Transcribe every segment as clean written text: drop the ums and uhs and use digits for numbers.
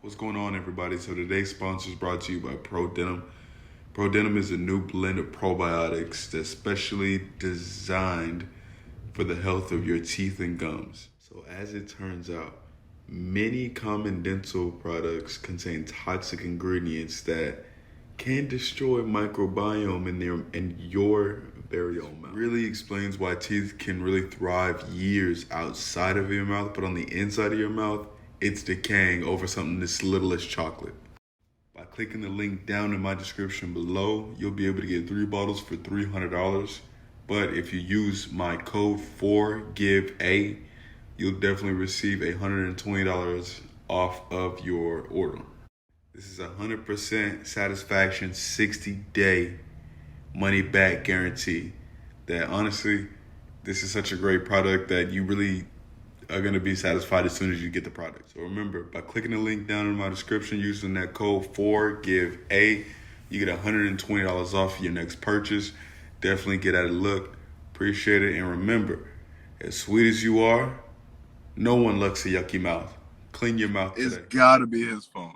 What's going on, everybody? So today's sponsor is brought to you by ProDentim. ProDentim is a new blend of probiotics that's specially designed for the health of your teeth and gums. So as it turns out, many common dental products contain toxic ingredients that can destroy microbiome in your very own mouth. Really explains why teeth can really thrive years outside of your mouth, but on the inside of your mouth, it's decaying over something as little as chocolate. By clicking the link down in my description below, you'll be able to get 3 bottles for $300. But if you use my code 4GIVEA, you'll definitely receive $120 off of your order. This is 100% satisfaction, 60-day money back guarantee. That honestly, this is such a great product that you really are going to be satisfied as soon as you get the product. So remember, by clicking the link down in my description using that code 4GIVEA, you get $120 off your next purchase. Definitely get at a look. Appreciate it. And remember, as sweet as you are, no one likes a yucky mouth. Clean your mouth today. It's gotta be his phone.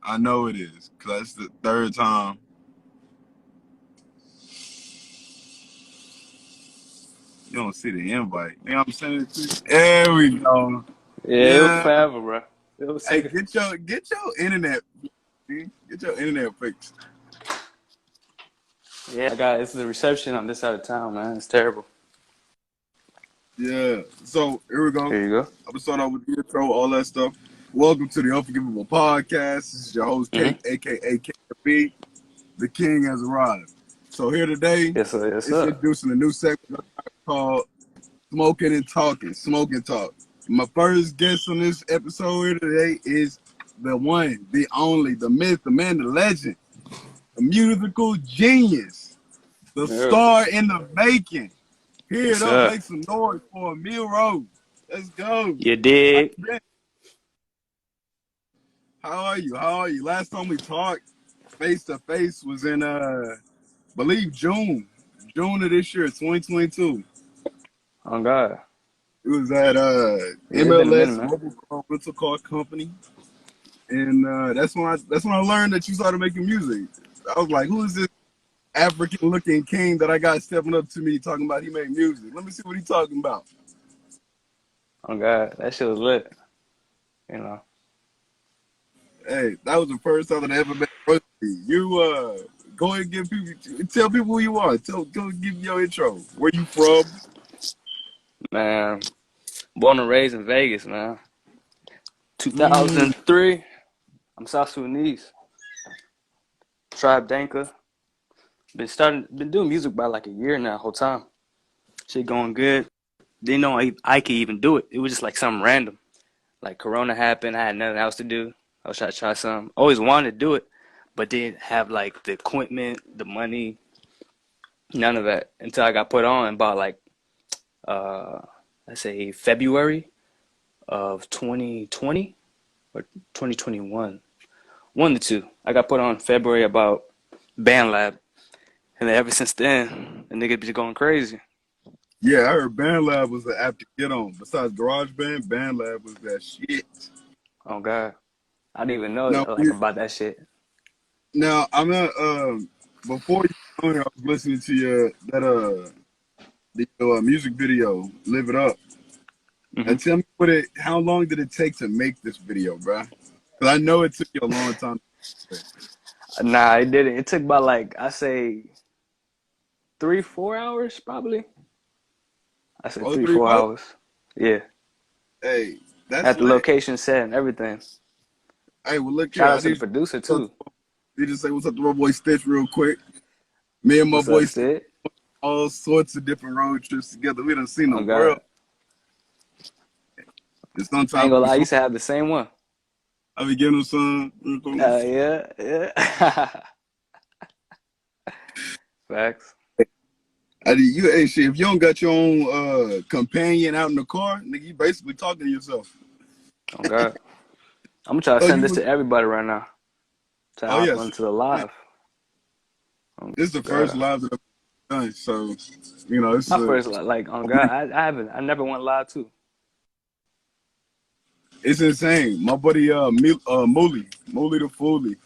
I know it is, because that's the third time. You don't see the invite. You know what I'm saying? There we go. Yeah, it was forever, bro. It was hey, get your internet. Get your internet fixed. Yeah, guys, it's the reception on this side of town, man. It's terrible. Yeah. So here we go. Here you go. I'm gonna start off with the intro, all that stuff. Welcome to the Un4Giveable Podcast. This is your host, Kate, aka KFB. The King has arrived. So here today, Yes, sir. Yes, it's sir. introducing a new segment called Smoking and Talking. Smoke and Talk. My first guest on this episode here today is the one, the only, the myth, the man, the legend, the musical genius, the star in the making. Here it up, make some noise for AMIRROO. Let's go. You dig? How are you? How are you? Last time we talked face to face was in believe June of this year, 2022. Oh God. It was at MLS Mobile Car Rental Car Company, and that's when I learned that you started making music. I was like, who is this African looking king that I got stepping up to me talking about he made music? Let me see what he's talking about. Oh God, that shit was lit. You know. Hey, that was the first time that I ever met you. Go ahead and tell people who you are. Go give your intro. Where you from? Man, born and raised in Vegas, man. 2003. I'm South Sudanese. Tribe Danka. Been doing music by like a year now, whole time. Shit going good. Didn't know I could even do it. It was just like something random. Like Corona happened, I had nothing else to do. I was trying to try something. Always wanted to do it, but didn't have like the equipment, the money, none of that until I got put on about like, let's say February of 2020 or 2021. 1 to 2. I got put on February about BandLab. And then ever since then, the nigga be going crazy. Yeah, I heard BandLab was the app to get on. Besides GarageBand, BandLab was that shit. Oh God. I didn't even know about that shit. Now I'm not before you go here, I was listening to the music video, Live It Up. And tell me how long did it take to make this video, bro? Because I know it took you a long time. Nah, it didn't. It took about like, I say 3-4 hours probably. I said 3-4 hours. Yeah. Hey, that's at the location set and everything. Hey, well look, shout out to the producer too. You just say what's up to my boy Stitch real quick. Me and my boy Stitch, all sorts of different road trips together. We done seen the world. I ain't gonna lie, I used to have the same one. I be giving him some. Yeah. Facts. Hey, shit, if you don't got your own companion out in the car, nigga, you basically talking to yourself. Oh God. I'm gonna try to send this to everybody right now. To hop onto the live. This is the first live that I've done, so you know it's my first like on God. I never went live too. It's insane. My buddy Mooley the Foolie.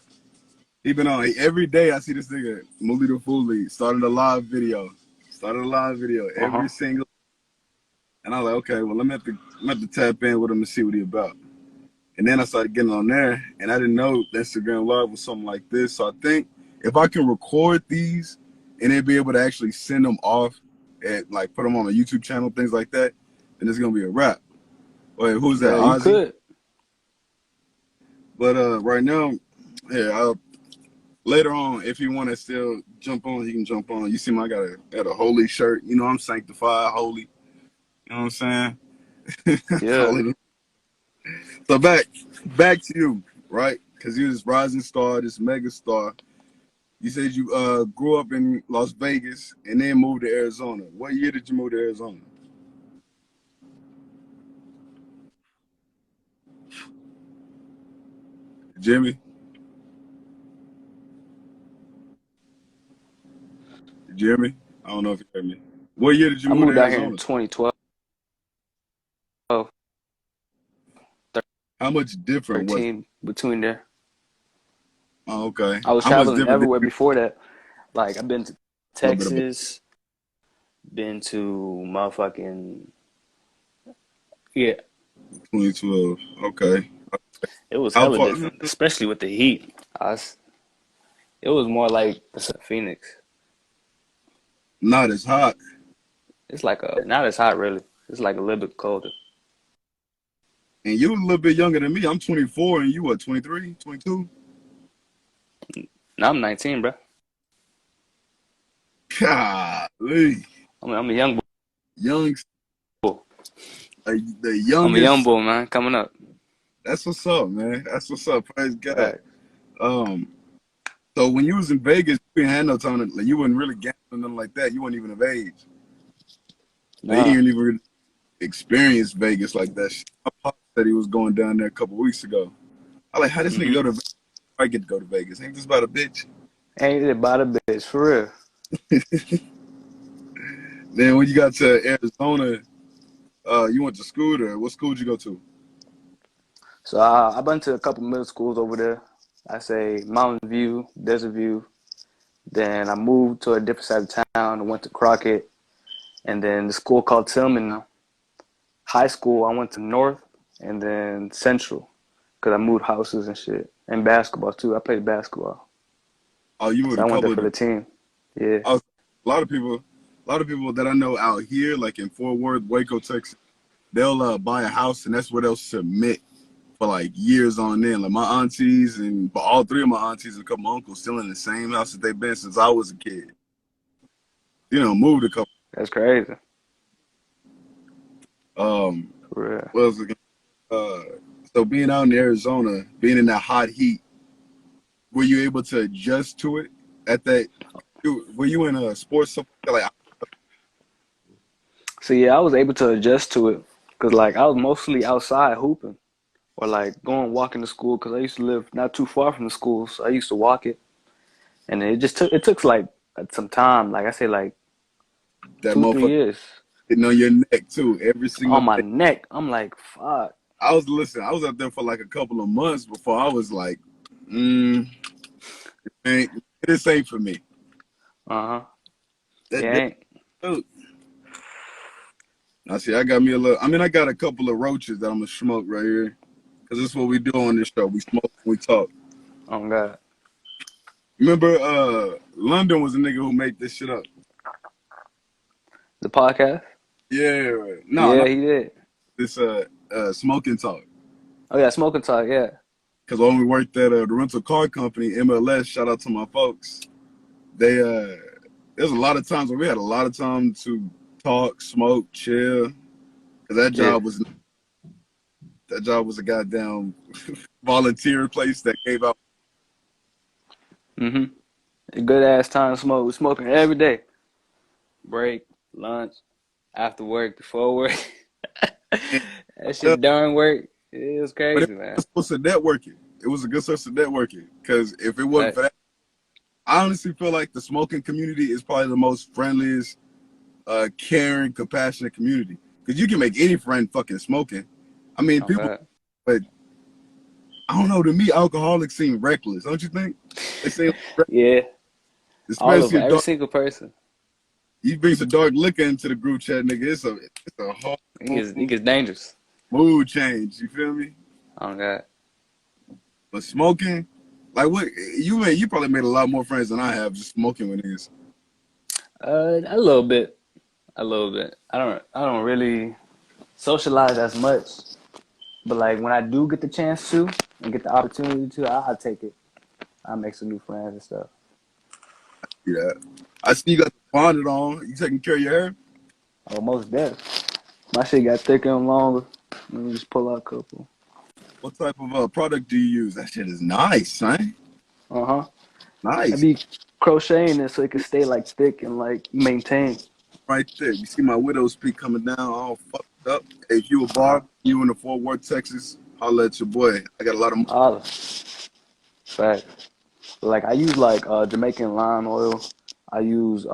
He been on every day. I see this nigga Mooley the Foolie started a live video. Uh-huh. Every single. And I was like, okay, well, let me have to tap in with him and see what he about. And then I started getting on there, and I didn't know Instagram Live was something like this. So I think if I can record these and then be able to actually send them off, and like put them on a YouTube channel, things like that, then it's gonna be a wrap. Wait, who's that? Yeah, you Ozzy? could. But right now, yeah, later on, if you want to still jump on, he can jump on. You see, I got a holy shirt. You know, I'm sanctified, holy. You know what I'm saying? Yeah. Holy. So back to you, right? Because you're this rising star, this mega star. You said you grew up in Las Vegas and then moved to Arizona. What year did you move to Arizona? Jimmy? Jimmy? I don't know if you heard me. What year did you I move to moved out here in Arizona? 2012, How much different was it? 13 between there. Oh, okay. I was How much traveling different did everywhere you before that. Like I've been to a little bit about Texas, been to motherfucking yeah. 2012? Okay. It was How hella far? different, especially with the heat. It was more like Phoenix. Not as hot. It's like not as hot really. It's like a little bit colder. And you a little bit younger than me. I'm 24 and you what, 23, 22? Now I'm 19, bro. Golly. I'm a young Young, boy. the I'm a young youngest. boy, man, coming up. That's what's up, man. That's what's up. Praise God. Right. Um, so when you was in Vegas, you didn't have no time to, like, you wasn't really gambling, nothing like that. You weren't even of age. Like, you Nah. didn't even really experience Vegas like that. Shit. My pop said he was going down there a couple weeks ago. I like, how this nigga Mm-hmm. go to Vegas? I get to go to Vegas. Ain't this about a bitch? Ain't it about a bitch for real? Then when you got to Arizona, you went to school there. What school did you go to? So I've been to a couple middle schools over there. I say Mountain View, Desert View. Then I moved to a different side of town and went to Crockett. And then the school called Tillman. High school, I went to North and then Central because I moved houses and shit. And basketball too. I played basketball. Oh, you moved So a I went there couple of for them. the team. Yeah. A lot of people, that I know out here, like in Fort Worth, Waco, Texas, they'll buy a house and that's where they'll submit for like years on end. Like my aunties and but all three of my aunties and a couple of uncles still in the same house that they've been since I was a kid. You know, moved a couple. That's crazy. Um, For real. what else? So being out in Arizona, being in that hot heat, were you able to adjust to it at that? Were you in a sports like So yeah, I was able to adjust to it because like I was mostly outside hooping or like going walking to school because I used to live not too far from the school, so I used to walk it, and it took like some time. Like I say, like that 2 3 motherfucker years hitting on your neck too every single on my day? neck. I'm like, fuck. I was listening. I was up there for like a couple of months before I was like, this ain't for me. Uh huh. Yeah, That ain't. dude. I see. I got me a little. I mean, I got a couple of roaches that I'm gonna smoke right here, cause this is what we do on this show. We smoke, we talk. Oh God. Remember, London was a nigga who made this shit up. The podcast. Yeah, no, Yeah, not he did. this. Smoking talk. Oh yeah, smoking talk. Yeah. Cause when we worked at the rental car company, MLS. Shout out to my folks. They there's a lot of times where we had a lot of time to talk, smoke, chill. Cause Yeah. that job was a goddamn volunteer place that gave out. Mhm. A good ass time to smoke. We smoking every day. Break, lunch, after work, before work. That shit during work. It was But it crazy, man. was supposed to networking. It was a good source of networking. Because if it wasn't for Facts. that, I honestly feel like the smoking community is probably the most friendliest, caring, compassionate community. Because you can make any friend fucking smoking. I mean, Oh people God. but I don't know. To me, alcoholics seem reckless. Don't you think? They seem reckless, Yeah, all of especially them, a every dark. single person. You bring some dark liquor into the group chat, nigga. It's a whole It gets dangerous. mood change. You feel me? Oh God. But smoking, like what you probably made a lot more friends than I have just smoking with niggas. A little bit. A little bit. I don't really socialize as much, but like when I do get the chance to and get the opportunity to, I'll take it. I'll make some new friends and stuff. Yeah. I see you got the bonnet on. You taking care of your hair? Oh, most deaf. My shit got thicker and longer. Let me just pull out a couple. What type of product do you use? That shit is nice, son. Uh-huh. I Nice. be crocheting it so it can stay like thick and like maintained. Right there. You see my widow's peak coming down all fucked up. Hey, if you a Uh-huh. bar, you in the Fort Worth, Texas, holla at your boy. I got a lot of Holla. Fact. Like I use like Jamaican lime oil. I use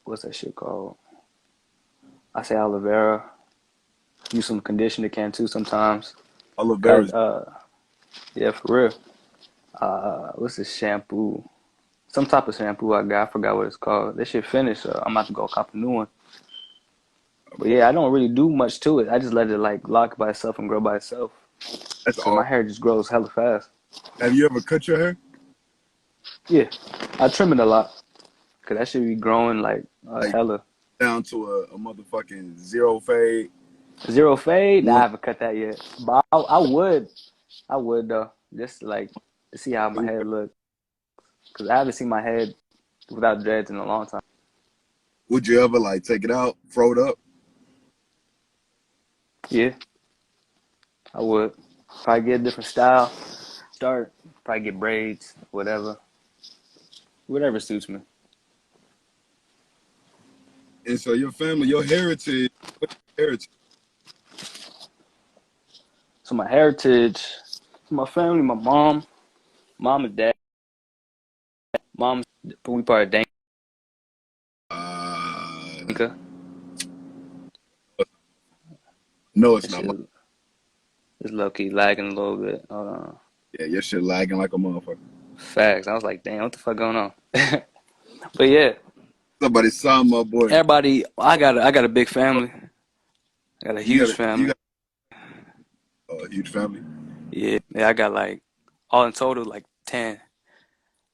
what's that shit called? I say aloe vera. Use some conditioner can too sometimes. aloe vera. Got yeah, for real. What's this shampoo? Some type of shampoo I got. I forgot what it's called. This shit finished. I'm about to go cop a new one. But yeah, I don't really do much to it. I just let it like lock by itself and grow by itself. That's So all. my hair just grows hella fast. Have you ever cut your hair? Yeah, I trim it a lot because that should be growing like Like hella. down to a motherfucking zero fade? Zero fade? Nah, I One, haven't cut that yet. But I would though, just like to see how my head look. Cause I haven't seen my head without dreads in a long time. would you ever like take it out, throw it up? Yeah, I would. Probably get a different style. Start. Probably get braids, whatever. Whatever suits me. And so your family, your heritage, what's your heritage? So my heritage, my family, my mom and dad. Mom, we part of Uh, Danka. no, it's That not. shit is low key lagging a little bit. Hold on. Yeah, your shit lagging like a motherfucker. Facts. I was like, damn, what the fuck going on? But yeah, Somebody saw my boy. everybody. I got a big family. I got a You huge got you family. got a huge family. Yeah. I got like all in total like 10.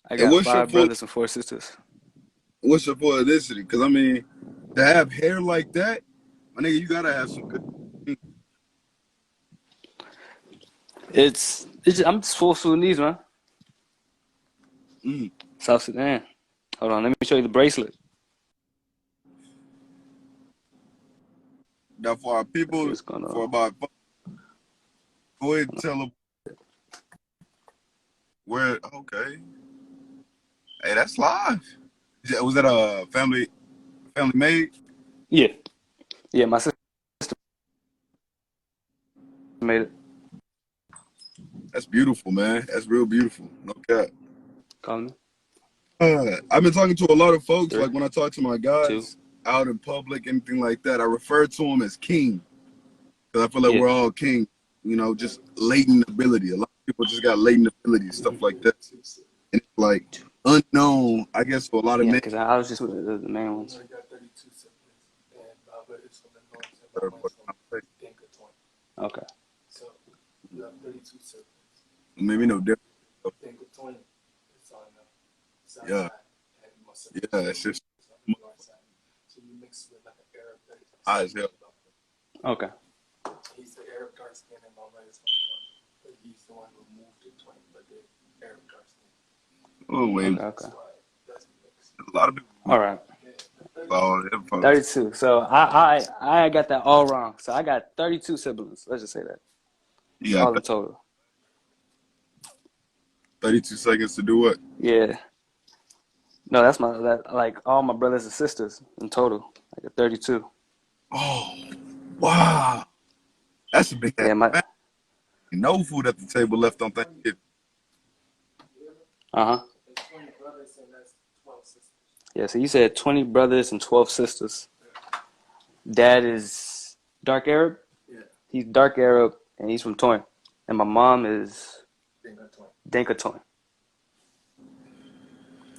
I And got 5 brothers and 4 sisters. what's your ethnicity? Because I mean, to have hair like that, my nigga, you gotta have some good. I'm just full Sudanese, man. Mm. South Sudan. Hold on, let me show you the bracelet. Now for our Let's see people, what's going for on. about, go ahead and tell them where. Okay, hey, that's live. Was that a family made? Yeah, yeah. My sister made it. That's beautiful, man. That's real beautiful. No cap. Call me. I've been talking to a lot of folks. Three, Like when I talk to my two. guys out in public, anything like that, I refer to them as king because I feel like Yeah, we're all king. You know, just latent ability. A lot of people just got latent ability, stuff like that. And it's like unknown, I guess, for a lot of yeah. men. Because I was just with the main ones. Okay. Maybe no different. Yeah, yeah. It's just high as hell. Okay. Oh wait, Okay. a lot of people. All right. All them folks. 32. So I got that all wrong. So I got 32 siblings. Let's just say that. You All got in total. 32 seconds to do what? Yeah. No, that's like all my brothers and sisters in total. I got 32. Oh, wow. That's a big ass Yeah, my family. No food at the table left on Thanksgiving. uh-huh. Yeah, so you said 20 brothers and 12 sisters. Dad is dark Arab. He's dark Arab. and he's from Toy. And my mom is Dinka Toy.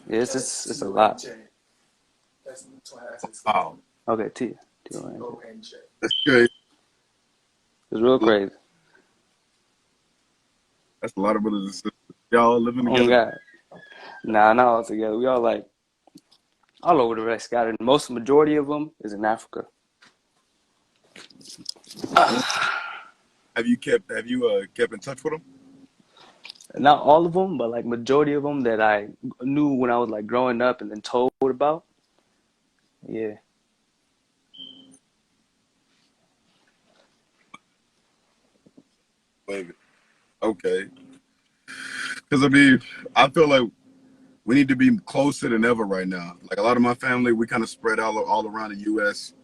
Yeah, it's a lot. Wow, Okay, T. that's good. It's real crazy. That's a lot of brothers and sisters. Y'all living Oh together. God. Nah, not all together. We all like all over the rest scattered. Most majority of them is in Africa. Have you kept in touch with them? Not all of them, but like majority of them that I knew when I was like growing up and then told about. Yeah. Maybe. Okay. Because I mean, I feel like we need to be closer than ever right now. Like a lot of my family, we kind of spread out all around the U.S.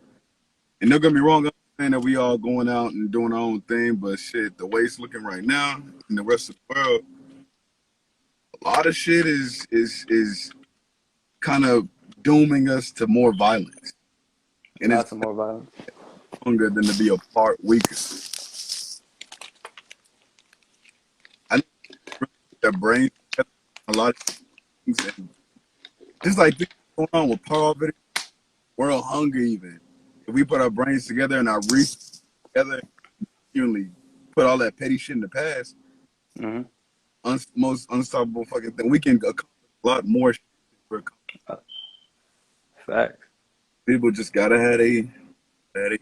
And don't get me wrong, I'm saying that we all going out and doing our own thing, but shit, the way it's looking right now in the rest of the world, a lot of shit is kind of dooming us to more violence, and it's Lots of more violence. longer than to be a part weaker. I think that brain a lot of things, and just like things going on with poverty, world hunger, even if we put our brains together and our resources together, continually put all that petty shit in the past, Hmm. most unstoppable fucking thing, we can accomplish a lot more shit. Facts. People just gotta have a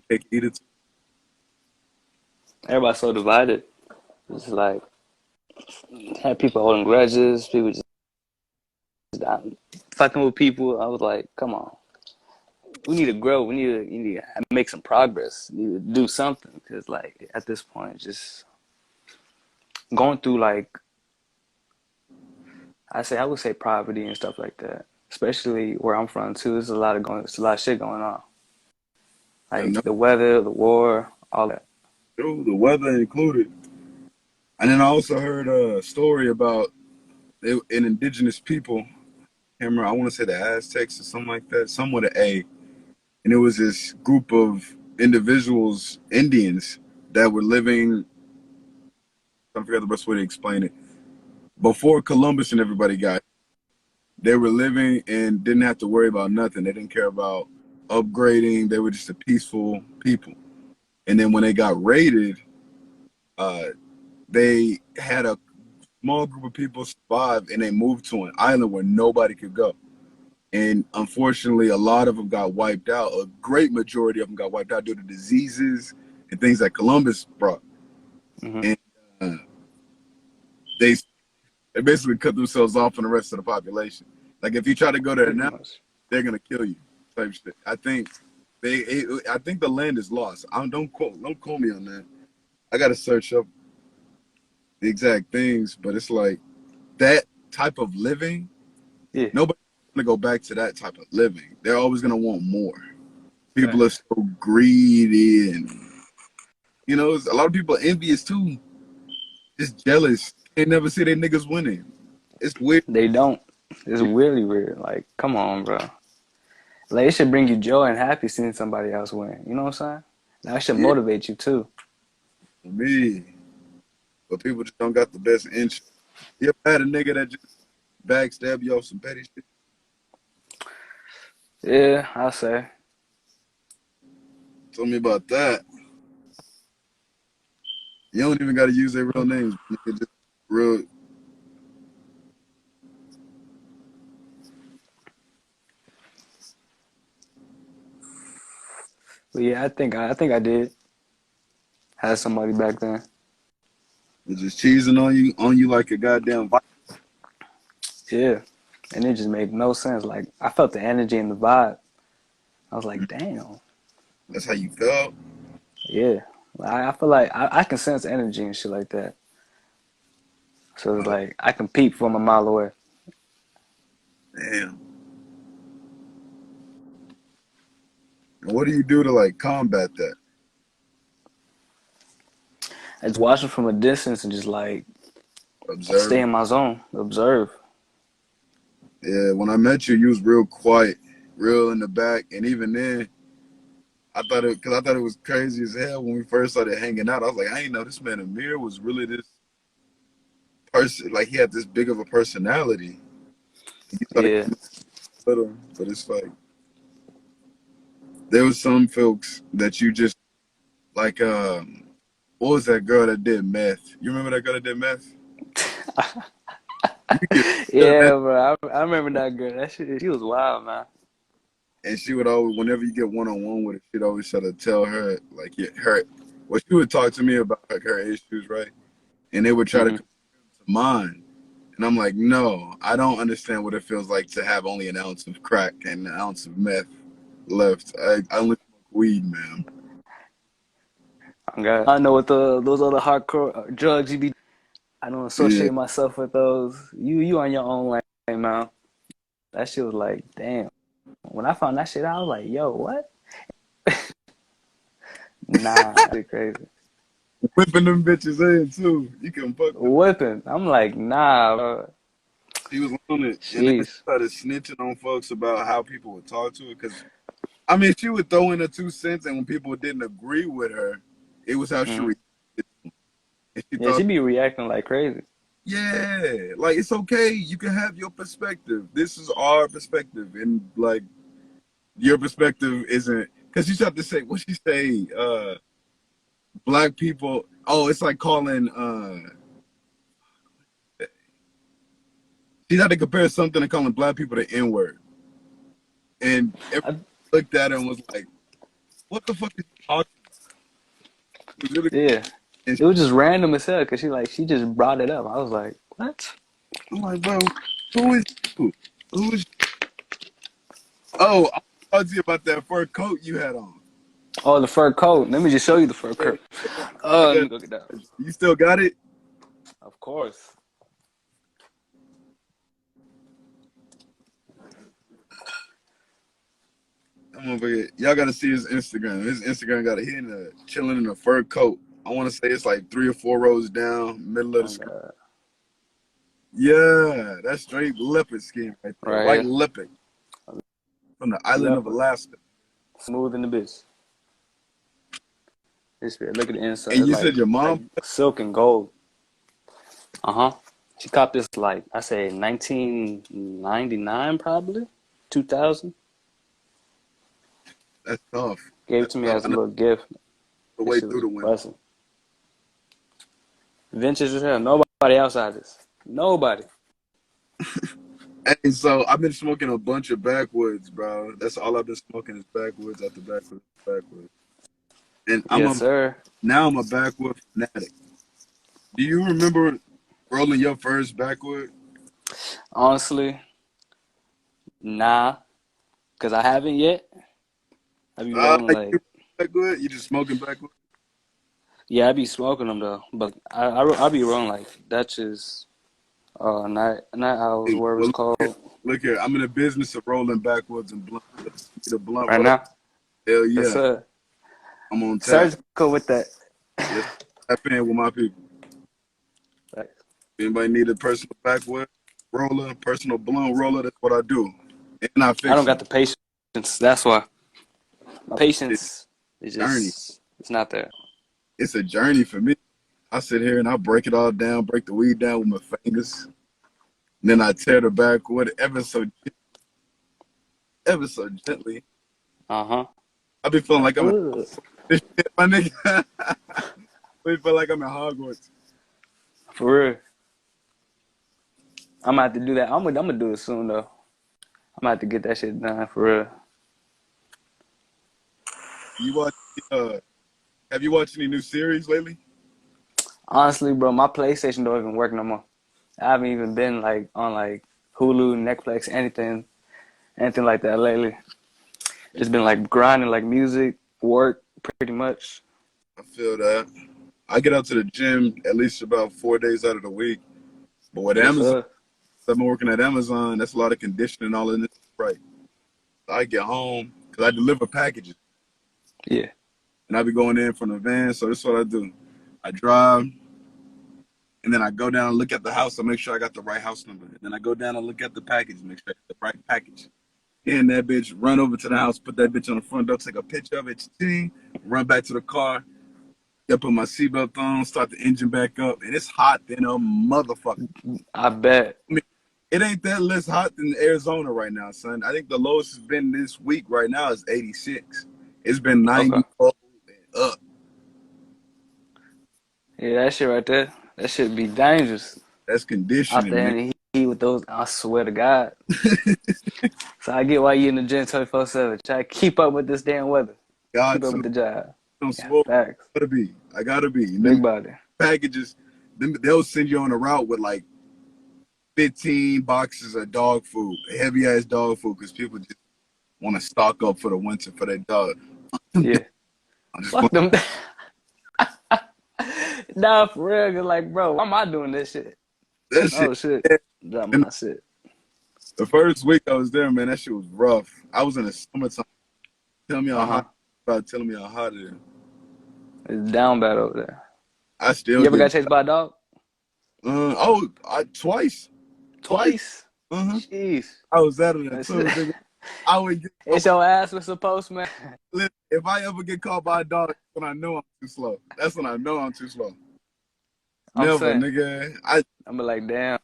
cake eat it. Everybody's so divided. It's like had people holding grudges, people just fucking with people. I was like, come on. We need to grow. You need to make some progress. You need to do something because, like, at this point, just going through like I would say poverty and stuff like that. Especially where I'm from too. There's a lot of shit going on. I Like know, the weather, the war, all that. the weather included. And then I also heard a story about an indigenous people. I want to say the Aztecs or something like that, some with an A. And it was this group of individuals, Indians, that were living. I forgot the best way to explain it. Before Columbus and everybody got, they were living and didn't have to worry about nothing. They didn't care about upgrading. They were just a peaceful people. And then when they got raided, uh, they had a small group of people survive and they moved to an island where nobody could go. And unfortunately, a lot of them got wiped out. A great majority of them got wiped out due to diseases and things that Columbus brought. Hmm. And uh, they they basically cut themselves off from the rest of the population. Like if you try to go there Pretty now, much. they're gonna kill you. Type shit. I think the land is lost. Don't quote me on that. I gotta search up the exact things, but it's like that type of living. Yeah. Nobody's gonna go back to that type of living. They're always gonna want more. People are Facts. so greedy, and a lot of people are envious too. Just jealous. They never see their niggas winning. It's weird. They don't. It's really weird. Like, come on, bro. Like, it should bring you joy and happy seeing somebody else win. You know what I'm saying? That should Yeah, motivate you too. for me. But people just don't got the best interest. You ever had a nigga that just backstab you off some petty shit? Yeah, I'll say. Tell me about that. You don't even got to use their real names. Nigga, just real. But yeah, I think I did have somebody back then. Just cheesing on you like a goddamn. Yeah, and it just made no sense. Like, I felt the energy and the vibe. I was like, damn. That's how you felt. Yeah, I feel like I can sense energy and shit like that. So it's Oh, like I can peep from a mile away. damn. And what do you do to like combat that? I just watch it from a distance and just like stay Observe. in my zone, observe. Yeah, when I met you, you was real quiet, real in the back, and even then, I thought it was crazy as hell when we first started hanging out. I was like, I ain't know this man Amir was really this person. Like he had this big of a personality. You started Yeah. getting little, but it's like there was some folks that you just like. What was that girl that did meth? You remember that girl that did meth? You get Yeah, bro. I remember that girl. That shit, she was wild, man. and she would always, whenever you get one on one with her, she'd always try to tell her like her. Well, she would talk to me about like her issues, right? And they would try to Hmm. compare them to mine. And I'm like, no, I don't understand what it feels like to have only an ounce of crack and an ounce of meth left. I only smoke weed, man. I know what those other hardcore drugs you be. I don't Yeah. associate myself with those. You on your own lane, man. That shit was like, damn. When I found that shit out, I was like, yo, what? Nah, that's crazy. Whipping them bitches in too. You can fuck them. Whipping. I'm like, nah, bro. She was on it. And then she Jeez. started snitching on folks about how people would talk to her. Because, I mean, she would throw in her 2 cents. And when people didn't agree with her, it was how she Hmm. reacted. And she Yeah, thought, she be reacting like crazy. yeah, like it's okay. You can have your perspective. This is our perspective. And like, your perspective isn't. Because she tried to say, what she say? Black people. Oh, it's like calling. She had to compare something and calling black people the N word. And everyone I, looked at her and was like, what the fuck is she talking about? Really? yeah. And It was just random as hell because she just brought it up. I was like, what? I'm like, bro, who is you? Who is Oh, I talked to you about that fur coat you had on. Oh, the fur coat. Let me just show you the fur Yeah, coat. I Let got me go get that. you still got it? Of course. I'm over here. Y'all gotta see his Instagram. His Instagram got a he in a chilling in a fur coat. I wanna say it's like 3 or 4 rows down, middle of the Oh, screen. God. Yeah, that's straight leopard skin right there. Right White here. leopard from the island of Leopard. Alaska. Smooth in the bitch. This bit. Look at the inside. And It's you said your like mom? silk and gold. Uh-huh. She copped this like I say 1999 probably. 2000. That's tough. Gave it That's to me tough. as I a know little gift. the This way shit through was the winter. busting. Vintage as hell. Nobody else had this. Nobody. And so I've been smoking a bunch of backwoods, bro. That's all I've been smoking is backwoods after backwoods, backwoods. And Yes, sir. now I'm a backwood fanatic. Do you remember rolling your first backwood? Honestly, nah, cause I haven't yet. I be rolling like, You backwood? You just smoking backwood? yeah, I be smoking them though, but I be rolling like Dutchess, night owls, Hey, whatever well, it's called. look here. I'm in the business of rolling backwoods and blunt. Need a blunt Right roll? now. Hell Yes, yeah. sir. I'm on tap. Surgical with that. Yes, tap in with my people. Like, Anybody need a personal backwood roller, personal blunt roller? That's what I do. And I I fix don't got them. the patience. That's why my It's patience is a journey. just it's not there. It's a journey for me. I sit here and I break it all down, break the weed down with my fingers. And then I tear the backwood ever so gently. Uh huh. I be feeling Like, like I'm in ugh. this shit, my nigga. I feel like I'm in Hogwarts. For real. I'm gonna have to do that. I'm gonna do it soon though. I'm gonna have to get that shit done for real. You watch? Uh, have you watched any new series lately? Honestly, bro, my PlayStation don't even work no more. I haven't even been like on like Hulu, Netflix, anything like that lately. Just been like grinding like music, work, pretty much. I feel that. I get out to the gym at least about 4 days out of the week. But with Yes, Amazon, sir. I've been working at Amazon. That's a lot of conditioning, all in this, right? I get home because I deliver packages, Yeah. and I be going in from the van. So this is what I do. I drive, and then I go down and look at the house to make sure I got the right house number. And then I go down and look at the package, make sure I got the right package. And that bitch run over to the house, put that bitch on the front door, take a picture of it, ching, run back to the car, put my seatbelt on, start the engine back up, and it's hot than a motherfucker. I bet. I mean, it ain't that less hot than Arizona right now, son. I think the lowest has been this week right now is 86. It's been 94 and up. Yeah, that shit right there. That shit be dangerous. That's Out conditioning, there man. in the heat with those, I swear to God. So I get why you in the gym 24/7. Try to keep up with this damn weather. God, Keep up with the job. I'm Yeah, swole. facts. I gotta be. And Big then body. packages, they'll send you on a route with like 15 boxes of dog food, heavy ass dog food, because people just want to stock up for the winter for their dog. Yeah. I just Fuck want them. Nah, for real. 'Cause like, bro, why am I doing this shit? that shit. Oh, shit. Drop And my shit. the first week I was there, man, that shit was rough. I was in the summertime. Tell me how Uh-huh. hot. About telling me how hot it is. It's down bad over there. I still You ever got get. chased by a dog? Twice. Twice? Uh-huh. Jeez. I was out of there That's too, it. nigga. I would get. It's your ass with the postman. Listen, if I ever get caught by a dog, that's when I know I'm too slow. That's when I know I'm too slow. I'm Never, saying. nigga. I'm like, damn.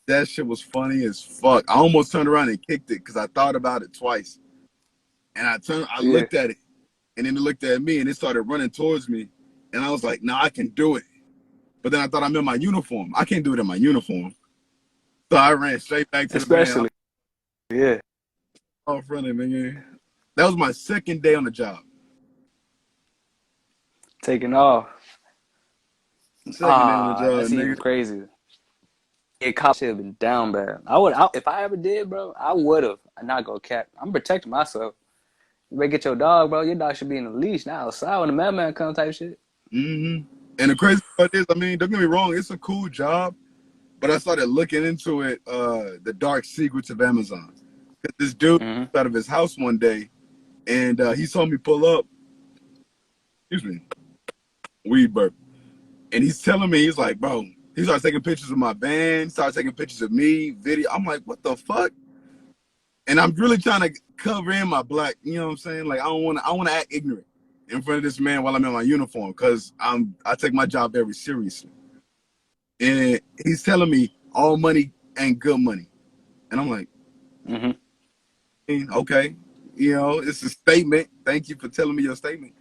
That shit was funny as fuck. I almost turned around and kicked it because I thought about it twice. And I Yeah. looked at it, and then it looked at me, and it started running towards me. And I was like, nah, I can do it. But then I thought I'm in my uniform. I can't do it in my uniform. So I ran straight back to the van. Especially. Yeah. Off running, man. That was my second day on the job. Taking off. Second day on the job, That's even nigga. crazier. Yeah, cop should have been down bad. If I ever did, bro, I would have. I'm not gonna cap. I'm protecting myself. You better get your dog, bro. Your dog should be in the leash, not outside when the madman comes type shit. Mm-hmm. And the crazy part is, I mean, don't get me wrong, it's a cool job, but I started looking into it, the dark secrets of Amazon. Because this dude Mm-hmm. out of his house one day, and he saw me pull up, excuse me, weed burp. And he's telling me, he's like, bro, he starts taking pictures of my van, starts taking pictures of me, video. I'm like, what the fuck? And I'm really trying to cover in my black, you know what I'm saying? Like, I want to act ignorant in front of this man while I'm in my uniform, because I take my job very seriously. And he's telling me all money ain't good money. And I'm like, okay, you know, it's a statement. Thank you for telling me your statement.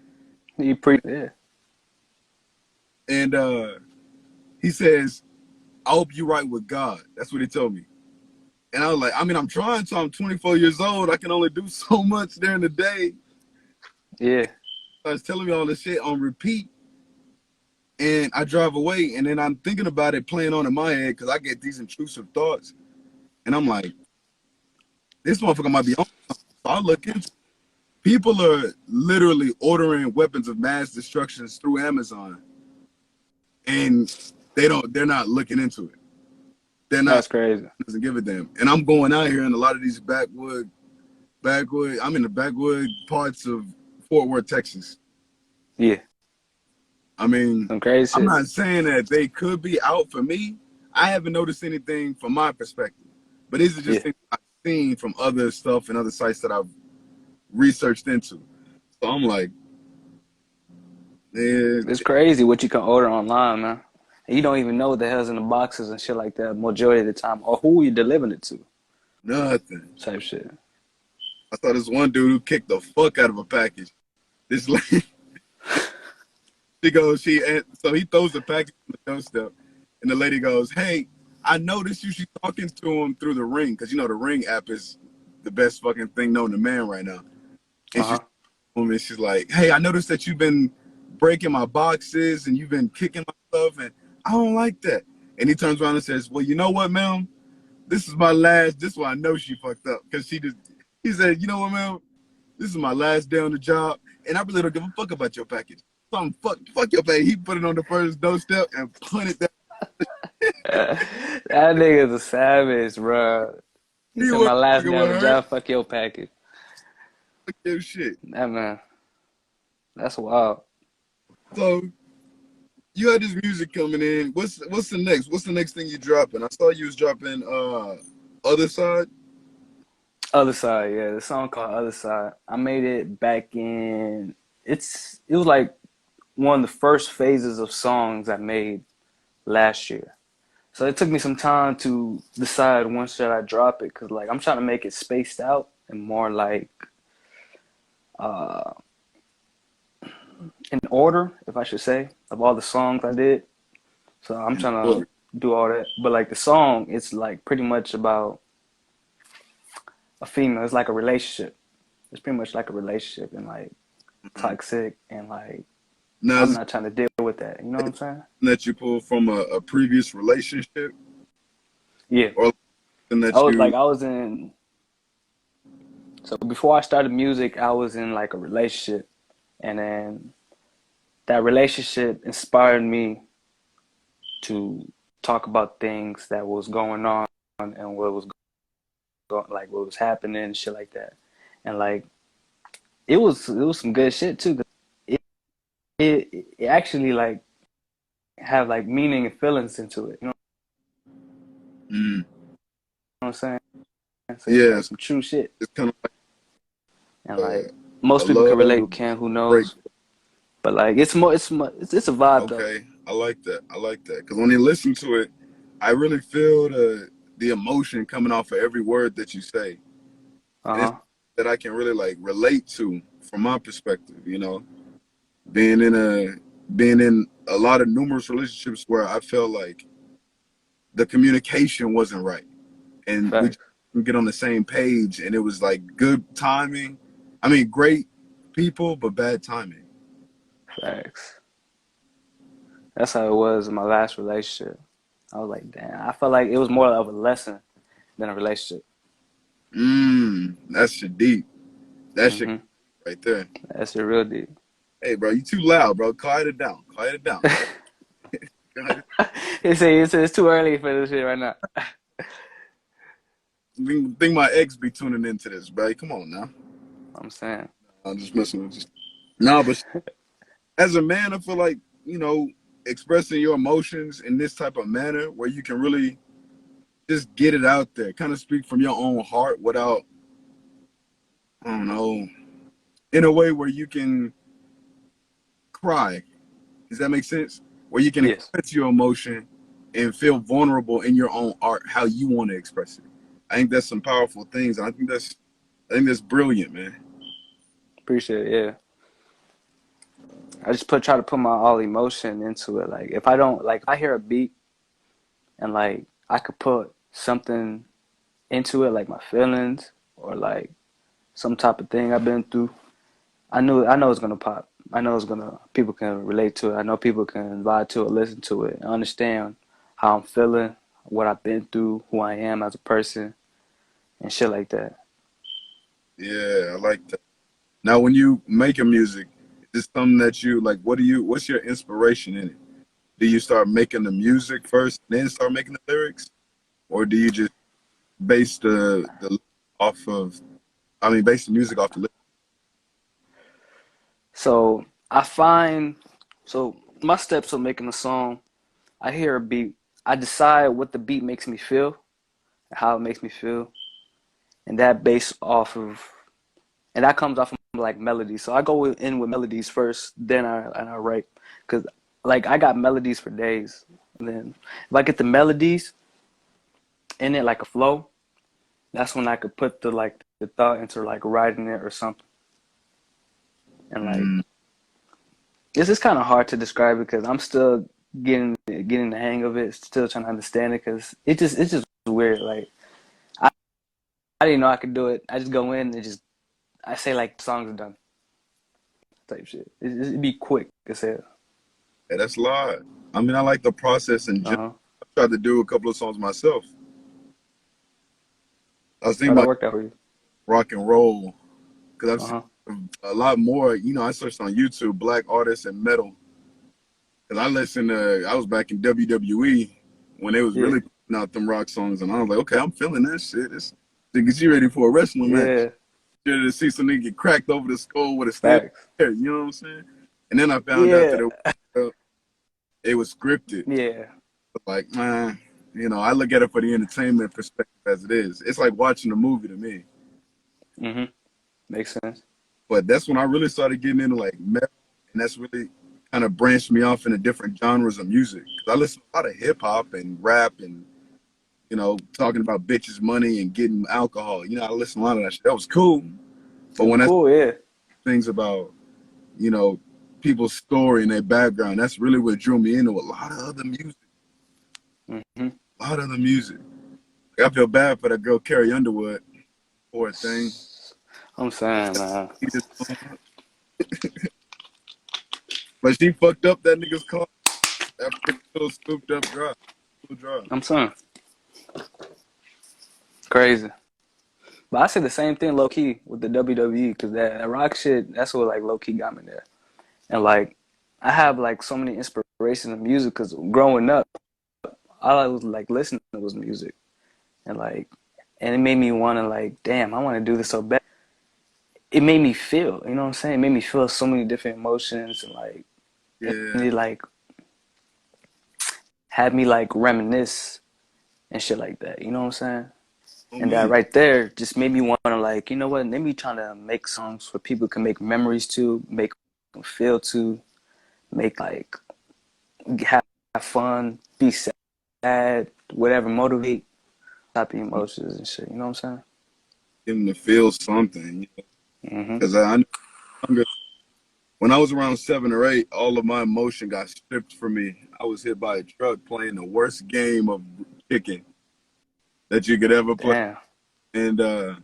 Yeah. And he says, I hope you right with God. That's what he told me. And I was like, I mean, I'm trying to. I'm 24 years old. I can only do so much during the day. Yeah. I was telling me all this shit on repeat. And I drive away. And then I'm thinking about it playing on in my head because I get these intrusive thoughts. And I'm like, this motherfucker might be on. So I look into it. People are literally ordering weapons of mass destruction through Amazon. And they're not looking into it. They're not. That's crazy. Doesn't give a damn. And I'm going out here in a lot of these backwood. I'm in the backwood parts of Fort Worth, Texas. Yeah. I mean, Some crazy I'm shit. not saying that they could be out for me. I haven't noticed anything from my perspective, but these are just things I've seen from other stuff and other sites that I've researched into. So I'm like, yeah, It's crazy what you can order online, man. And you don't even know what the hell's in the boxes and shit like that majority of the time, or who you delivering it to. nothing. Type shit. I saw this one dude who kicked the fuck out of a package. This lady, so he throws the package on the doorstep, and the lady goes, "Hey, I noticed you. She's talking to him through the Ring, because you know the Ring app is the best fucking thing known to man right now." And she's like, "Hey, I noticed that you've been breaking my boxes and you've been kicking my stuff, and I don't like that." And he turns around and says, "Well, you know what, ma'am? This is my last." This is why I know she fucked up, because he said, "You know what, ma'am? This is my last day on the job, and I really don't give a fuck about your package. Fuck your package." He put it on the first doorstep and punted that. That nigga's a savage, bro. He He said, was my last fucking day on with the her. job, fuck your package. Fuck your shit. That man. That's wild. So you had this music coming in. What's the next? What's the next thing you dropping? I saw you was dropping Other Side. Other Side, yeah, the song called Other Side. I made it back in it was like one of the first phases of songs I made last year. So it took me some time to decide when should I drop it, cause like I'm trying to make it spaced out and more like uh in order, if I should say, of all the songs I did. So I'm And trying to order. do all that. But like the song, it's like pretty much about a female. It's like a relationship. It's pretty much like a relationship and like Mhm. toxic and like Now, I'm is not trying to deal with that. You know what I'm saying? it that you pulled from a previous relationship, Yeah. or something that you? I was in so before I started music, I was in like a relationship and then that relationship inspired me to talk about things that was going on and like what was happening and shit like that. And like it was some good shit too. 'Cause it actually like have like meaning and feelings into it. You know Mm, what I'm saying? So it's yeah, like some true shit. it's kind of And like like a most people can relate, love who can, who break. knows. But like it's a vibe though. Okay, I like that. I like that because when you listen to it, I really feel the emotion coming off of every word that you say, Uh and it's huh. that I can really like relate to from my perspective. You know, being in a being in a lot of numerous relationships where I felt like the communication wasn't right, and we just Facts. didn't get on the same page, and it was like good timing. I mean, great people, but bad timing. Facts. That's how it was in my last relationship. I was like, damn. I felt like it was more of a lesson than a relationship. That's shit deep. That shit Hmm. right there. That's a real deal. Hey, bro, you too loud, bro. Quiet it down. Quiet it down. Quiet it- It's too early for this shit right now. think my ex be tuning into this, bro. Come on now. I'm saying. I'm just messing with you. No, but as a man, I feel like, expressing your emotions in this type of manner where you can really just get it out there, kind of speak from your own heart without, I don't know, in a way where you can cry. Does that make sense? Where you can Yes. express your emotion and feel vulnerable in your own art, how you want to express it. I think that's some powerful things. I think that's brilliant, man. Appreciate it. Yeah. I just try to put my all emotion into it. Like if I don't like if I hear a beat and like I could put something into it, like my feelings or like some type of thing I've been through, I know it's gonna pop. I know it's gonna people can relate to it. I know people can vibe to it, listen to it, and understand how I'm feeling, what I've been through, who I am as a person, and shit like that. Yeah, I like that. Now, when you make a music, is it something that you like? What's your inspiration in it? Do you start making the music first, then start making the lyrics, or do you just base the off of? I mean, base the music off the lyrics. So I find so my steps of making a song, I hear a beat, I decide what the beat makes me feel, how it makes me feel, and that based off of and that comes off of like melodies. So I go in with melodies first, then I write because like I got melodies for days. And then if I get the melodies in it like a flow, that's when I could put the thought into like writing it or something. And like Mm, this is kind of hard to describe because I'm still getting the hang of it, still trying to understand it because it's just weird. Like I, I didn't know I could do it. I just go in and just I say like the song's done type shit. It'd be quick as hell. yeah, that's a lot. I mean, I like the process in Uh general. huh. I tried to do a couple of songs myself. I was How thinking that about worked out for you? rock and roll because I've Uh huh. seen a lot more. I searched on YouTube black artists and metal because I listened to. I was back in WWE when they was Yeah. really putting out them rock songs, and I was like, okay, I'm feeling that shit. It's to get you ready for a wrestling match. Yeah. To see some nigga get cracked over the skull with a steel Facts. chair, you know what I'm saying? And then I found out that Yeah. it was scripted. Yeah. Like, man, I look at it for the entertainment perspective as it is. It's like watching a movie to me. Mm-hmm. Makes sense. But that's when I really started getting into like metal, and that's really kind of branched me off into different genres of music. 'Cause I listen to a lot of hip hop and rap and talking about bitches, money, and getting alcohol. I listen to a lot of that shit. That was cool. But It's when I cool, yeah. things about you know people's story and their background, that's really what drew me into a lot of other music. Mm-hmm. A lot of other music. Like, I feel bad for that girl Carrie Underwood, poor thing. I'm saying, man. But she fucked up that nigga's car. That little scooped up drive. Drive. I'm saying. Crazy. But I say the same thing low key with the WWE because that rock shit, that's what like low key got me there. And like, I have like so many inspirations in music because growing up, all I was like listening to was music. And like, and it made me want to like, damn, I want to do this so bad. It made me feel, you know what I'm saying? It made me feel so many different emotions and like, Yeah. it like had me like reminisce and shit like that. You know what I'm saying? Oh And that me. right there just made me want to like, you know what? Let me try to make songs where people can make memories to, make them feel to, make like have fun, be sad, whatever, motivate type of emotions and shit. You know what I'm Get him to feel something. saying? Because I know when I was around 7 or 8, all of my emotion got stripped from me. I was hit by a truck playing the worst game of chicken that you could ever play. Damn. And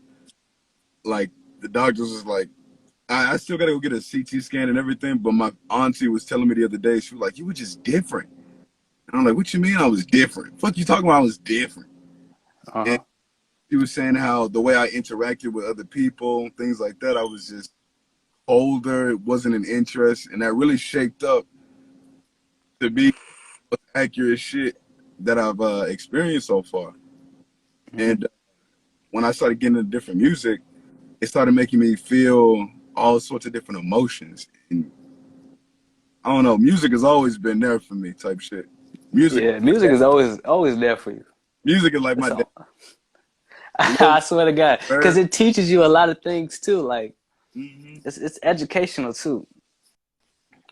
like the doctors was like, I still gotta go get a CT scan and everything, but my auntie was telling me the other day, she was like, you were just different. And I'm like, what you mean I was different? Fuck you talking about I was different. Uh And huh. she was saying how the way I interacted with other people, things like that, I was just older. It wasn't an interest. And that really shaped up to be accurate shit that I've experienced so far. Hmm. And when I started getting into different music, it started making me feel all sorts of different emotions. And I don't know, music has always been there for me, type shit. Music, Yeah, music is always there for you. music is like my That's dad. all. Love, I swear to God, because it teaches you a lot of things too. Like mm-hmm. it's educational too.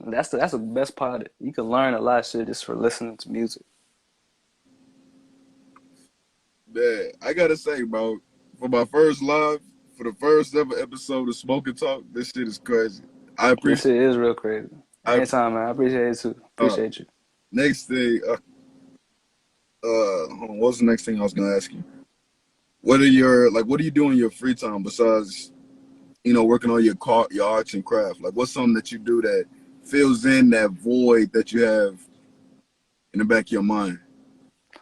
That's the best part of it. You can learn a lot of shit just for listening to music. Man, I gotta say, bro, for my first live, for the first ever episode of Smoke and Talk, this shit is crazy. I This appreciate. shit is real crazy. I Anytime, man. I appreciate it too. uh, Appreciate you. next thing. Hold on, what was the next thing I was gonna ask you? What are your like? What do you do in your free time besides working on your arts and craft? Like, what's something that you do that fills in that void that you have in the back of your mind?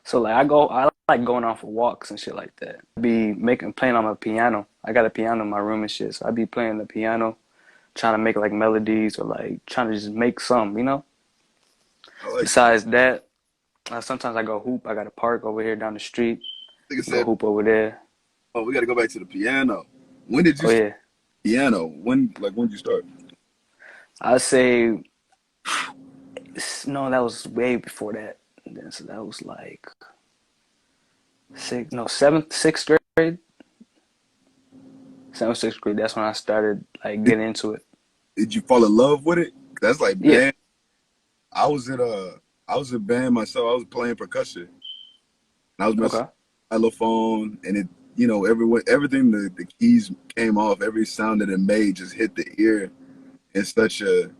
So like I like going on for walks and shit like that. Be playing on my piano. I got a piano in my room and shit. So I be playing the piano, trying to make like melodies or like trying to just make some, you know? I like that. Besides that, sometimes I go hoop. I got a park over here down the street. Like I Go said, hoop over there. oh, we got to go back to the piano. When did you Oh start yeah. piano? When did you start? I'd say no, that was way before that. Then so that was like sixth grade. Seventh, sixth grade. That's when I started like Did, getting into it. did you fall in love with it? That's like Yeah. band. I was in a I was in a band myself. I was playing percussion. And I was messing Okay. with my xylophone, and everything the keys came off. Every sound that it made just hit the ear in such a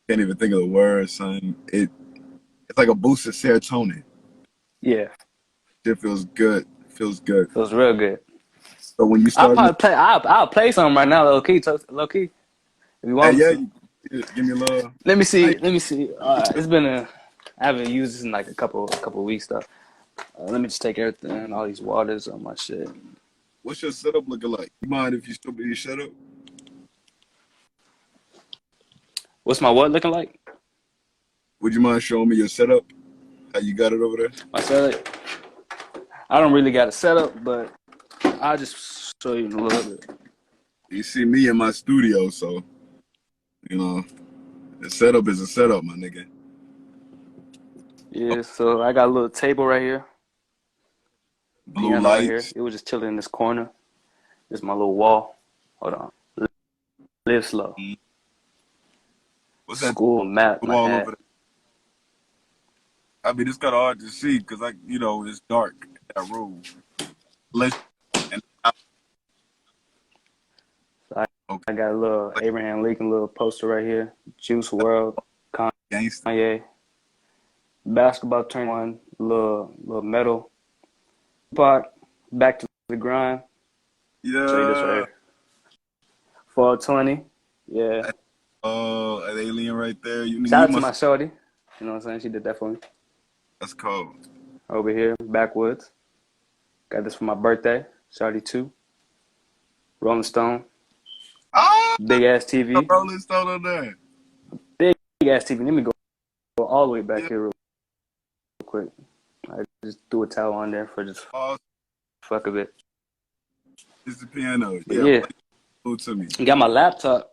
can't even think of the words, son. It's like a boost of serotonin. Yeah. It feels good. Feels good. Feels real good. So when you I'll start, probably play. I'll play some right now, low key. Low key, if you hey, want me yeah, to. give me a little. Let me Hey, see. Let me see. It's been I haven't used this in like a couple of weeks though. Let me just take everything, all these waters on my shit. what's your setup looking like? You mind if you still be your setup? What's my what looking like? Would you mind showing me your setup? How you got it over there? My setup. I don't really got a setup, but I'll just show you in a little bit. You see me in my studio, so you know the setup is a setup, my nigga. Yeah. So I got a little table right here. Blue Piano right here. lights. It was just chilling in this corner. This is my little wall. Hold on. Live slow. What's that School map I wall over had. there? I mean, it's kind of hard to see because it's dark in that room. Unless and So I okay, got a little like Abraham Lincoln little poster right here. Juice World, gangster. Kanye. Basketball 21, little medal. Park, back to the grind. Show you this right Yeah. here. 420. Yeah. Oh, an alien right there. Shout You out to must. my shorty. You know what I'm saying? She did that for me. That's cold. Over here, backwoods. Got this for my birthday. Shorty 2. Rolling Stone. Ah, Big ass a TV. Rolling Stone on there. Big ass TV. Let me go all the way back Yeah. here real quick. I just threw a towel on there for just Oh, fuck of it. it's the piano. But Yeah, yeah, play it to me got my laptop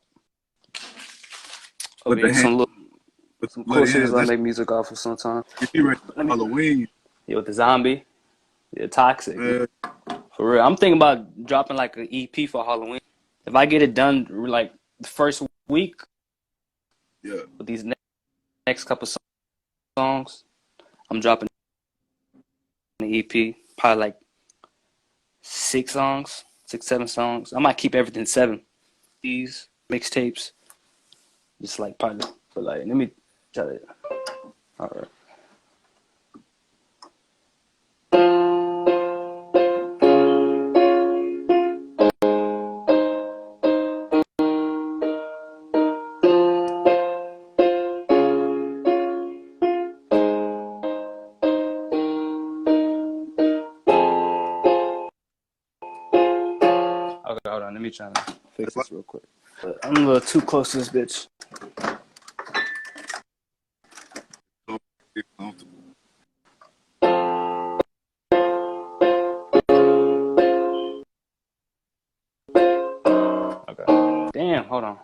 over with the here. hand, with Some the cool bloody shit is hands. I That's make music off of sometimes. you ready Let for me Halloween. Yeah, with the zombie. Yeah, toxic. Man, For real. I'm thinking about dropping like an EP for Halloween. If I get it done like the first week yeah. with these next couple songs, I'm dropping an EP. Probably like 6, 7 songs. I might keep everything 7. These mixtapes. Just like probably for like, let me try it. All right. Okay, hold on. Let me try to fix this real quick. I'm a little too close to this bitch. Okay. Damn, hold on.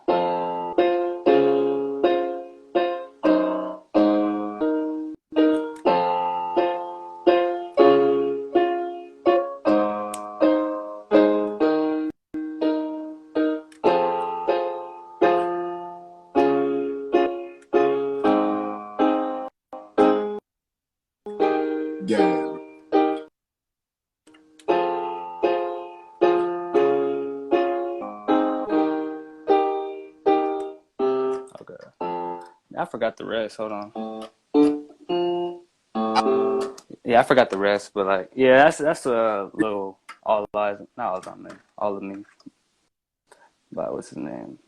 Yeah. Okay. I forgot the rest. Hold on. Yeah, I forgot the rest, but like, yeah, that's a little all lies, not all of me, all of me. But what's his name?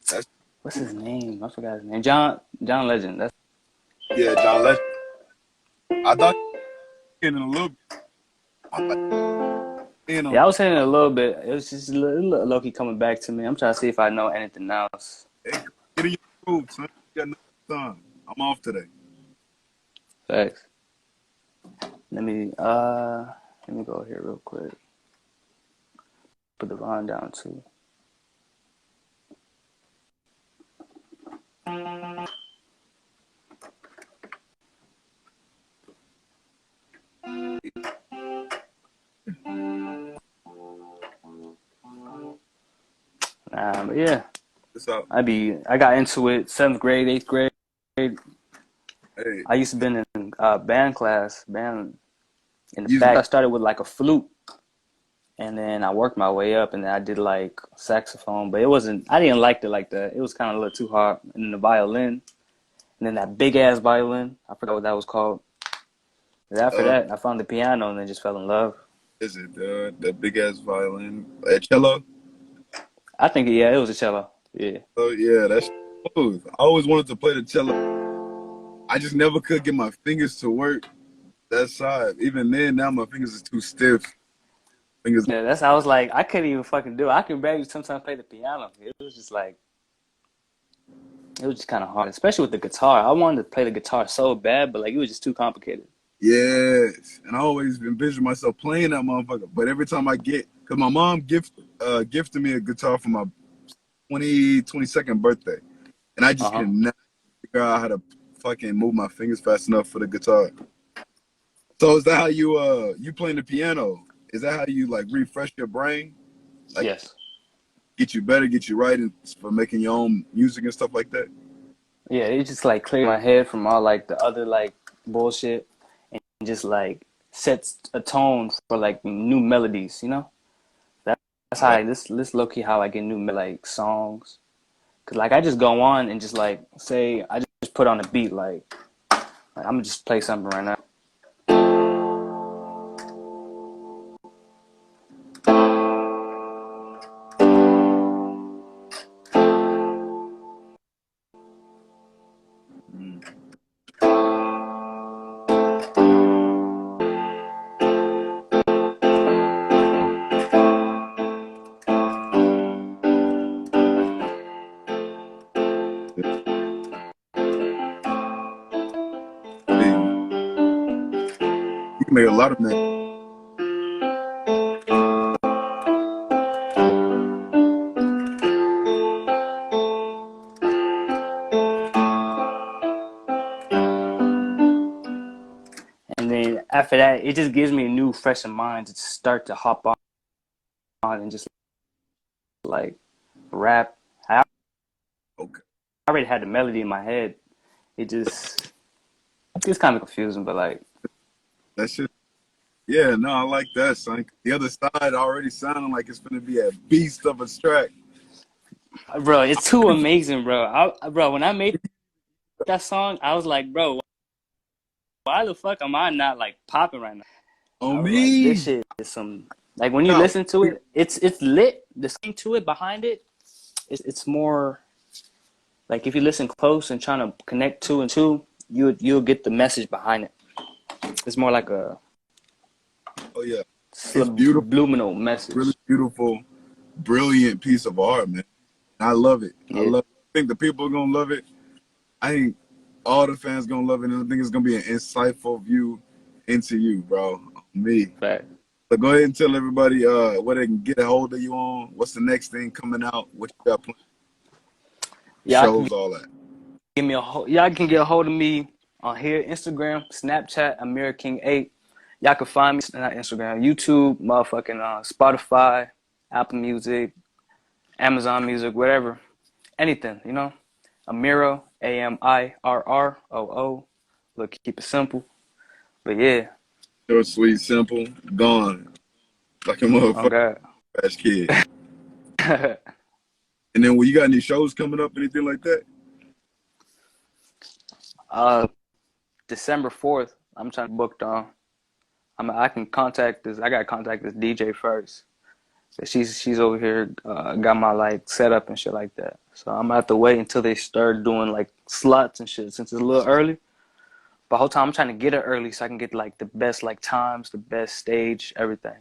That's What's his name? I forgot his name. John Legend. That's yeah, John Legend. I thought you were in a little bit. I'm like, on yeah. I was saying it a little bit. It was just a little low key coming back to me. I'm trying to see if I know anything else. hey, get in your groove, son. You got no time. I'm off today. Thanks. Let me go here real quick. Put the volume down too. But yeah, What's up? I got into it 7th grade, 8th grade. Hey, I used to be in band class, band in the you back. I started with like a flute, and then I worked my way up, and then I did like saxophone, but I didn't like it like that. It was kind of a little too hard. And then the violin, and then that big ass violin, I forgot what that was called. And after uh, that, I found the piano and then just fell in love. is it the big ass violin, a cello? I think, yeah, it was a cello. Yeah. Oh yeah, that's smooth. I always wanted to play the cello. I just never could get my fingers to work that side. Even then, now my fingers are too stiff. Fingers. Yeah, I was like, I couldn't even fucking do it. I can barely sometimes play the piano. It was just like, it was just kind of hard, especially with the guitar. I wanted to play the guitar so bad, but like, it was just too complicated. Yes, and I always envision myself playing that motherfucker. But every time cause my mom gifted me a guitar for my 22nd birthday, and I just Uh-huh. can never figure out how to fucking move my fingers fast enough for the guitar. So is that how you playing the piano? Is that how you like refresh your brain? Like Yes. get you better, get you right and for making your own music and stuff like that? Yeah, it just like clear my head from all like the other like bullshit and just like sets a tone for like new melodies, you know? That's how Right. this low key how I get new like songs. Cause like I just go on and just like say I just put on a beat like I'm gonna just play something right now. Mm. Hey, you can make a lot of money. And then after that, it just gives me a new fresh in mind to start to hop on and just like rap. I Okay. already had the melody in my head. It's kind of confusing, but like, That's just yeah, no, I like that, son. The other side already sounding like it's gonna be a beast of a track. bro, it's too amazing, bro. Bro, when I made that song, I was like, bro, why the fuck am I not like popping right now? I On was like, this me. shit is some like when you No. listen to it, it's lit. The thing to it behind it, it's more like if you listen close and trying to connect two and two, you'll get the message behind it. It's more like a Oh yeah. It's beautiful, subliminal really message. beautiful, brilliant piece of art, man. I love it. I Yeah, love it. I think the people are gonna love it. I think all the fans gonna love it, and I think it's gonna be an insightful view into you, bro. Me. fact. So go ahead and tell everybody where they can get a hold of you on. What's the next thing coming out? What you got planned? Y'all can Shows, all that. y'all can get a hold of me on here, Instagram, Snapchat, AMIRROO 8. Y'all can find me on Instagram, YouTube, motherfucking Spotify, Apple Music, Amazon Music, whatever, anything, you know. AMIRROO, AMIRROO. Look, keep it simple. But yeah, Short, sweet, simple, gone like a oh motherfucking God. trash kid. And then, when you got any shows coming up, anything like that? uh, December 4th, I'm trying to book on. I can contact this. I gotta contact this DJ first. She's over here, got my like setup and shit like that. So I'm gonna have to wait until they start doing like slots and shit since it's a little early. But whole time I'm trying to get it early so I can get like the best like times, the best stage, everything.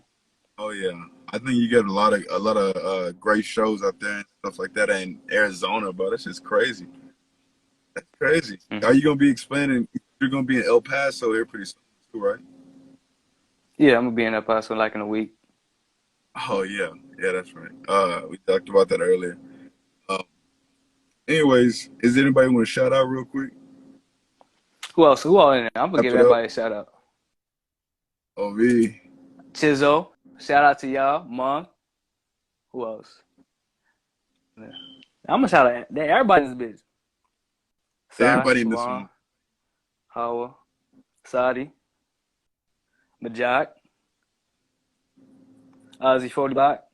Oh yeah, I think you get a lot of great shows out there and stuff like that in Arizona, bro. That's just crazy. That's crazy. Are Hmm. you gonna be explaining? You're gonna be in El Paso here pretty soon, too, right? Yeah, I'm gonna be in El Paso like in a week. Oh yeah, yeah, that's right. We talked about that earlier. Um, anyways, is there anybody want to shout out real quick? Who else? Who all in there? I'm gonna Wrap give it up. everybody a shout out. Oh me, Chizzo, shout out to y'all. Monk. Who else? Yeah. I'm gonna shout out everybody in this bitch. Sai, everybody in this Savon, one. Hawa, Sadi, Majak, Ozzy 40 Bot,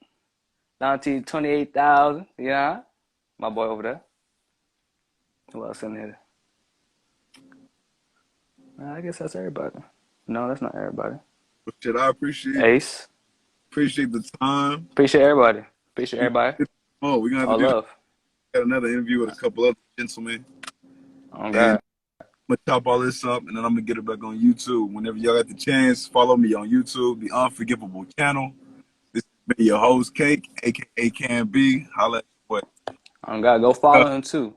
28,000. Yeah, my boy over there. Who else in there? I guess that's everybody. No, that's not everybody. Shit, I appreciate the time. Appreciate everybody. Appreciate everybody. Oh, we're gonna have to All do love. got another interview with a couple other gentlemen, Oh and God. I'm gonna chop all this up, and then I'm gonna get it back on YouTube. Whenever y'all got the chance, follow me on YouTube, the Un4Giveable Channel. This has been your host, Cake, aka Can Be. Holla at your boy. Oh God. Go follow him too.